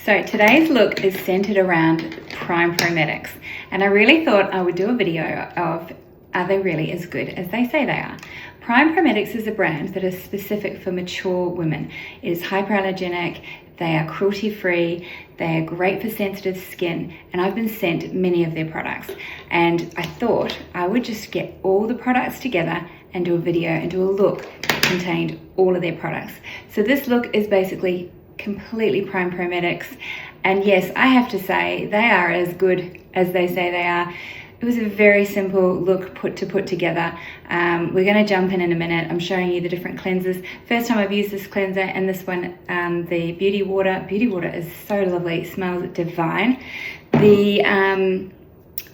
So today's look is centered around Prime Prometics, and I really thought I would do a video of are they really as good as they say they are. Prime Prometics is a brand that is specific for mature women. It is hyperallergenic, they are cruelty-free, they are great for sensitive skin, and I've been sent many of their products. And I thought I would just get all the products together and do a video and do a look that contained all of their products. So this look is basically completely Prime Prometics, and yes, I have to say they are as good as they say they are. It was a very simple look put together. We're going to jump in a minute. I'm showing you the different cleansers. First time I've used this cleanser, and this one, the Beauty Water. Beauty Water is so lovely. It smells divine. The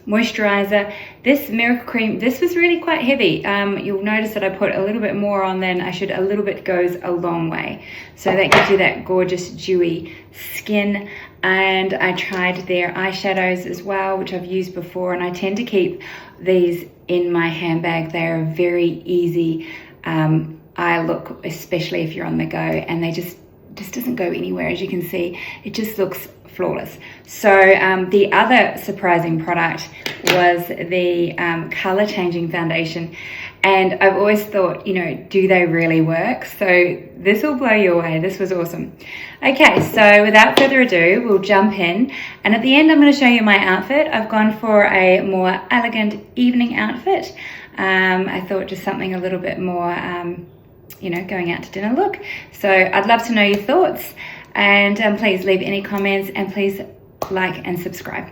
moisturizer, this Miracle Cream, this was really quite heavy. You'll notice that I put a little bit more on than I should. A little bit goes a long way. So that gives you that gorgeous dewy skin. And I tried their eyeshadows as well, which I've used before, and I tend to keep these in my handbag. They are a very easy eye look, especially if you're on the go, and they just doesn't go anywhere. As you can see, it just looks flawless. So the other surprising product was the color changing foundation, and I've always thought, you know, do they really work? So this will blow you away. This was awesome. Okay, so without further ado, we'll jump in, and at the end I'm going to show you my outfit. I've gone for a more elegant evening outfit. I thought just something a little bit more you know, going out to dinner look. So I'd love to know your thoughts, and please leave any comments, and please like and subscribe.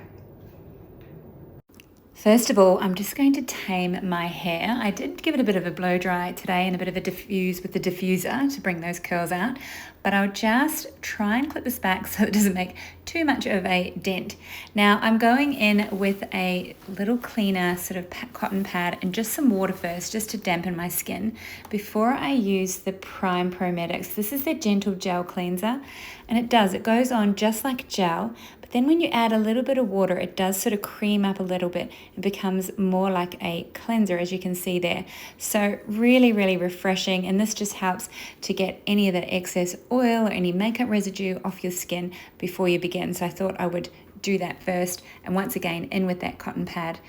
First of all, I'm just going to tame my hair. I did give it a bit of a blow dry today and a bit of a diffuse with the diffuser to bring those curls out, but I'll just try and clip this back so it doesn't make too much of a dent. Now I'm going in with a little cleaner sort of cotton pad and just some water first, just to dampen my skin before I use the Prime Prometics. This is their gentle gel cleanser, and it goes on just like gel, but then when you add a little bit of water, it does sort of cream up a little bit. It becomes more like a cleanser, as you can see there. So really, really refreshing, and this just helps to get any of that excess oil or any makeup residue off your skin before you begin. So I thought I would do that first, and once again in with that cotton pad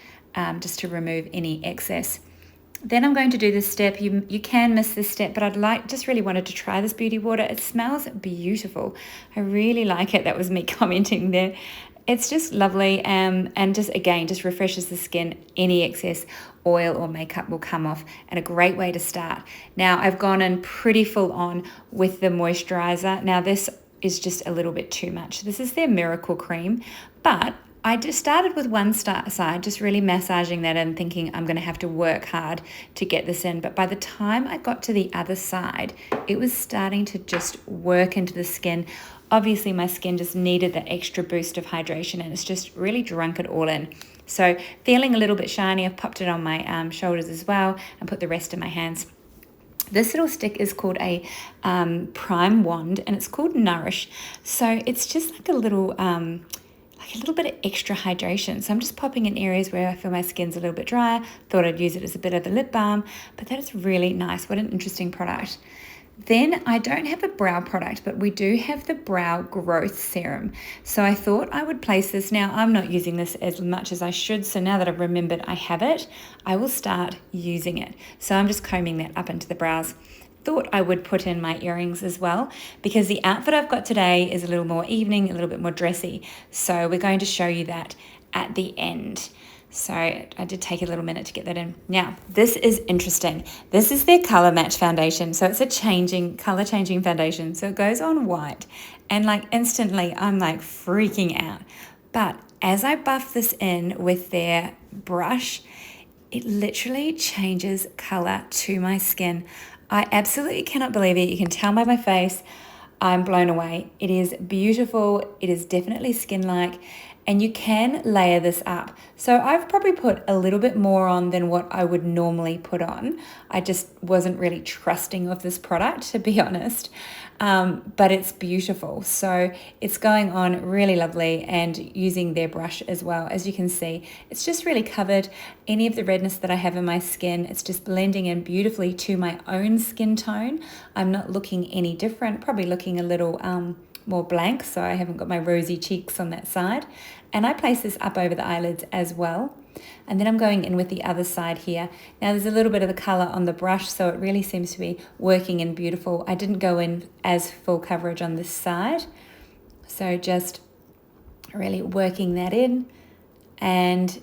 just to remove any excess. Then I'm going to do this step. You can miss this step, but just really wanted to try this Beauty Water. It smells beautiful. I really like it. That was me commenting there. It's just lovely, and just again, just refreshes the skin. Any excess oil or makeup will come off, and a great way to start. Now I've gone in pretty full on with the moisturizer. Now this is just a little bit too much. This is their Miracle Cream, but I just started with one side, just really massaging that in, thinking I'm going to have to work hard to get this in. But by the time I got to the other side, it was starting to just work into the skin. Obviously, my skin just needed that extra boost of hydration, and it's just really drunk it all in. So feeling a little bit shiny, I've popped it on my shoulders as well and put the rest in my hands. This little stick is called a Prime Wand, and it's called Nourish. So it's just like a little bit of extra hydration. So I'm just popping in areas where I feel my skin's a little bit drier. Thought I'd use it as a bit of a lip balm, but that is really nice. What an interesting product. Then I don't have a brow product, but we do have the Brow Growth Serum. So I thought I would place this. Now I'm not using this as much as I should, so now that I've remembered I have it, I will start using it. So I'm just combing that up into the brows. Thought I would put in my earrings as well, because the outfit I've got today is a little more evening, a little bit more dressy. So we're going to show you that at the end. So I did take a little minute to get that in. Now, this is interesting. This is their color match foundation. So it's a color changing foundation. So it goes on white, and like instantly I'm like freaking out. But as I buff this in with their brush, it literally changes color to my skin. I absolutely cannot believe it. You can tell by my face, I'm blown away. It is beautiful. It is definitely skin-like, and you can layer this up. So I've probably put a little bit more on than what I would normally put on. I just wasn't really trusting of this product, to be honest. But it's beautiful. So it's going on really lovely, and using their brush as well. As you can see, it's just really covered any of the redness that I have in my skin. It's just blending in beautifully to my own skin tone. I'm not looking any different, probably looking a little more blank, so I haven't got my rosy cheeks on that side. And I place this up over the eyelids as well. And then I'm going in with the other side here. Now there's a little bit of the color on the brush, so it really seems to be working in beautiful. I didn't go in as full coverage on this side. So just really working that in, and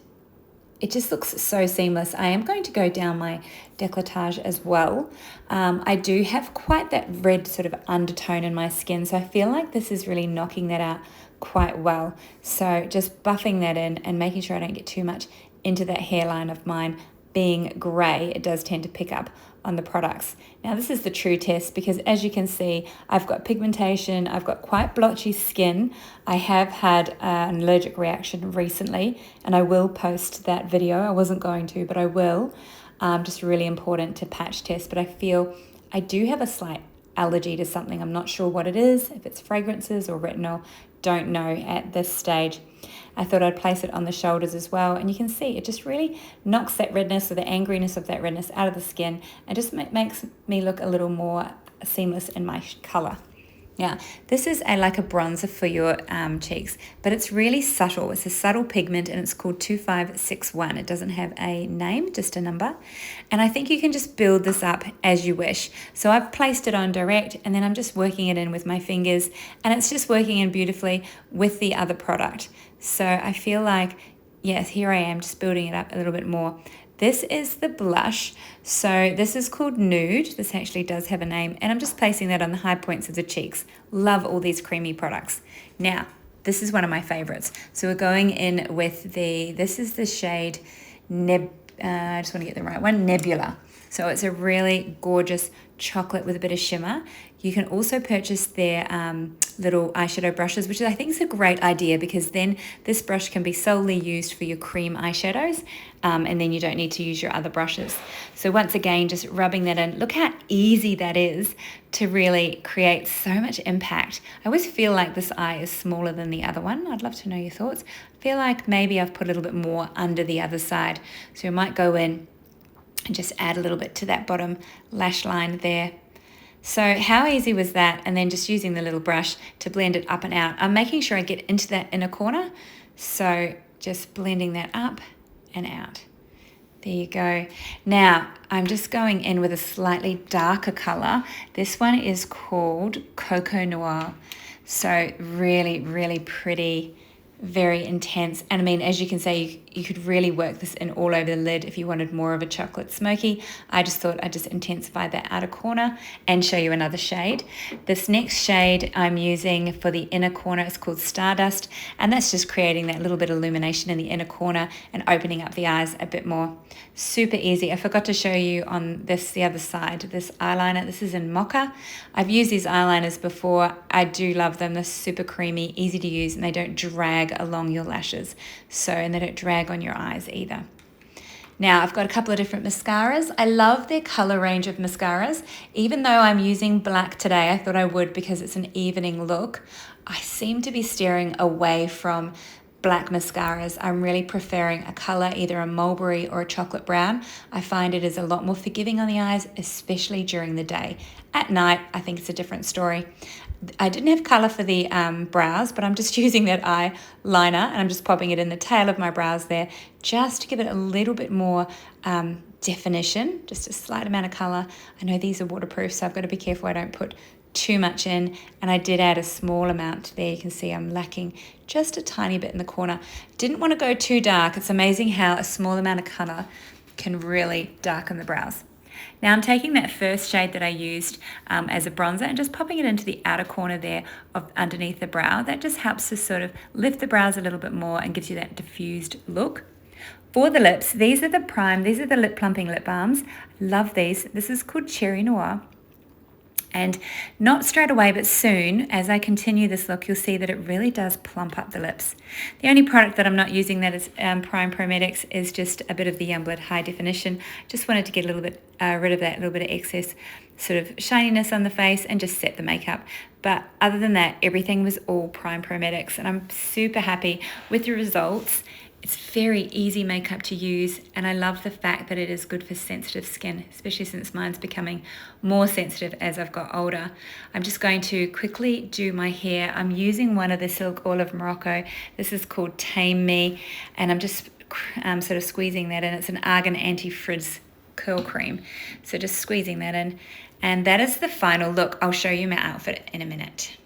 it just looks so seamless. I am going to go down my décolletage as well. I do have quite that red sort of undertone in my skin, so I feel like this is really knocking that out quite well. So just buffing that in and making sure I don't get too much into that hairline of mine. Being grey, it does tend to pick up on the products. Now this is the true test, because as you can see, I've got pigmentation, I've got quite blotchy skin. I have had an allergic reaction recently, and I will post that video. I wasn't going to, but I will. Just really important to patch test, but I feel I do have a slight allergy to something. I'm not sure what it is, if it's fragrances or retinol, don't know at this stage. I thought I'd place it on the shoulders as well, and you can see it just really knocks that redness or the angriness of that redness out of the skin, and just makes me look a little more seamless in my color. Now, this is like a bronzer for your cheeks, but it's really subtle. It's a subtle pigment, and it's called 2561. It doesn't have a name, just a number. And I think you can just build this up as you wish. So I've placed it on direct, and then I'm just working it in with my fingers, and it's just working in beautifully with the other product. So I feel like, yes, here I am just building it up a little bit more. This is the blush. So this is called Nude. This actually does have a name, and I'm just placing that on the high points of the cheeks. Love all these creamy products. Now, this is one of my favorites. So we're going in with this is the shade I just want to get the right one, Nebula. So it's a really gorgeous chocolate with a bit of shimmer. You can also purchase their little eyeshadow brushes, which I think is a great idea, because then this brush can be solely used for your cream eyeshadows, and then you don't need to use your other brushes. So once again, just rubbing that in. Look how easy that is to really create so much impact. I always feel like this eye is smaller than the other one. I'd love to know your thoughts. I feel like maybe I've put a little bit more under the other side. So I might go in and just add a little bit to that bottom lash line there. So how easy was that? And then just using the little brush to blend it up and out. I'm making sure I get into that inner corner. So just blending that up and out. There you go. Now I'm just going in with a slightly darker color. This one is called Cocoa Noir. So really, really pretty, very intense. And I mean, as you can see, you could really work this in all over the lid if you wanted more of a chocolate smoky. I just thought I'd just intensify that outer corner and show you another shade. This next shade I'm using for the inner corner is called Stardust, and that's just creating that little bit of illumination in the inner corner and opening up the eyes a bit more. Super easy. I forgot to show you on the other side, this eyeliner. This is in Mocha. I've used these eyeliners before. I do love them. They're super creamy, easy to use, and they don't drag along your lashes. So, and they don't drag on your eyes either. Now I've got a couple of different mascaras. I love their color range of mascaras. Even though I'm using black today, I thought I would because it's an evening look. I seem to be steering away from black mascaras. I'm really preferring a color, either a mulberry or a chocolate brown. I find it is a lot more forgiving on the eyes, especially during the day. At night, I think it's a different story. I didn't have color for the brows, but I'm just using that eyeliner, and I'm just popping it in the tail of my brows there, just to give it a little bit more definition, just a slight amount of color. I know these are waterproof, so I've got to be careful I don't put too much in, and I did add a small amount there. You can see I'm lacking just a tiny bit in the corner. Didn't want to go too dark. It's amazing how a small amount of color can really darken the brows. Now I'm taking that first shade that I used as a bronzer and just popping it into the outer corner there of underneath the brow. That just helps to sort of lift the brows a little bit more and gives you that diffused look. For the lips, these are the lip plumping lip balms. Love these. This is called Cherry Noir. And not straight away, but soon, as I continue this look, you'll see that it really does plump up the lips. The only product that I'm not using that is Prime Prometics is just a bit of the Youngblood High Definition. Just wanted to get a little bit rid of that little bit of excess sort of shininess on the face and just set the makeup. But other than that, everything was all Prime Prometics, and I'm super happy with the results. It's very easy makeup to use, and I love the fact that it is good for sensitive skin, especially since mine's becoming more sensitive as I've got older. I'm just going to quickly do my hair. I'm using one of the Silk Oil of Morocco. This is called Tame Me, and I'm just sort of squeezing that in. It's an argan anti-frizz curl cream. So just squeezing that in, and that is the final look. I'll show you my outfit in a minute.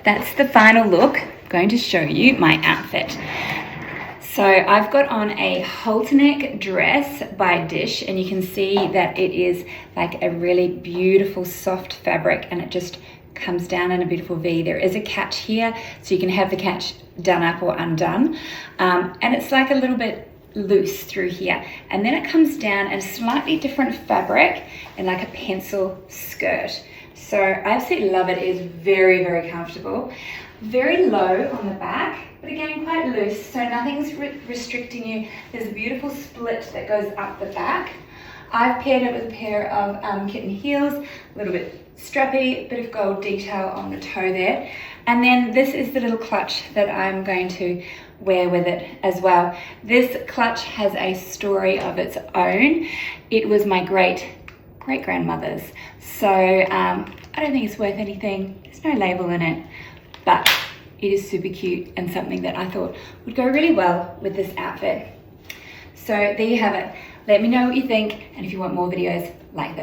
That's the final look. I'm going to show you my outfit. So I've got on a halter neck dress by Dish, and you can see that it is like a really beautiful soft fabric, and it just comes down in a beautiful V. There is a catch here, so you can have the catch done up or undone, and it's like a little bit loose through here, and then it comes down in a slightly different fabric and like a pencil skirt. So I absolutely love it. It is very, very comfortable. Very low on the back, but again quite loose, so nothing's restricting you. There's a beautiful split that goes up the back. I've paired it with a pair of kitten heels, a little bit strappy, bit of gold detail on the toe there. And then this is the little clutch that I'm going to wear with it as well. This clutch has a story of its own. It was my great-grandmother's, so I don't think it's worth anything. There's no label in it, but it is super cute and something that I thought would go really well with this outfit. So there you have it. Let me know what you think, and if you want more videos like this.